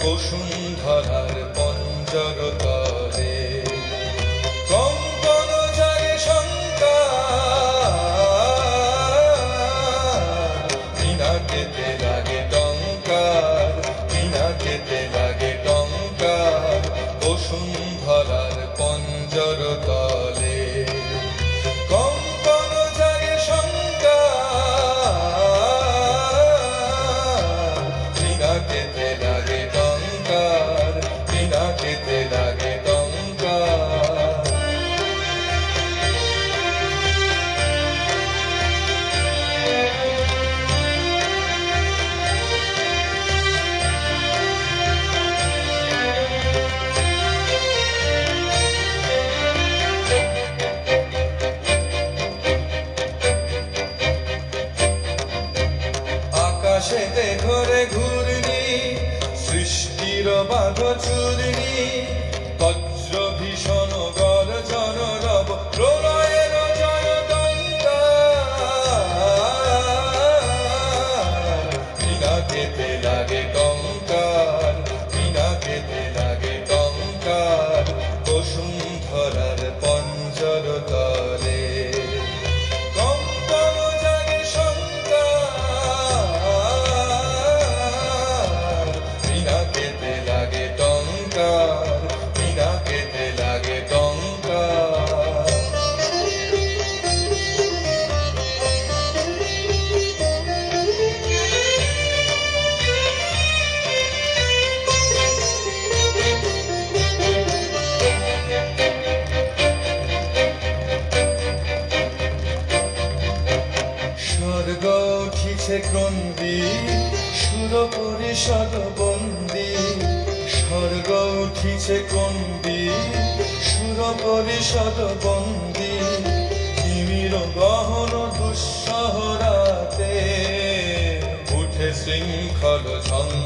বসুন্ধরার পঞ্জর তলে কম্পন জাগে শঙ্কা পিনাকেতে লাগে টঙ্কার পিনাকেতে লাগে টঙ্কার বসুন্ধরার পঞ্জর তলে কম্পন জাগে শঙ্কা পিনাকেতে লাগে টঙ্কার পিনাকেতে লাগে টঙ্কার আকাশেতে ঘরে ঘূর্ণি সৃষ্টির বাঁধ চূর্ণি বজ্র ভীষণ গর্জন রব প্রলয়ের জয়টঙ্কার পিনাকেতে লাগে টঙ্কার পিনাকেতে লাগে টঙ্কার বসুন্ধরার পঞ্জর তলে কম্পন জাগে শঙ্কার পিনাকেতে লাগে টঙ্কার পিনাকেতে লাগে টঙ্কার স্বর্গ উঠিছে ক্রন্দী সুর পরিষদ বন্দী স্বর্গ উঠিছে ক্রন্দী সুর পরিষদ বন্দী তিমির গহন দুঃসহরাতে উঠে শৃঙ্খল ছন্দ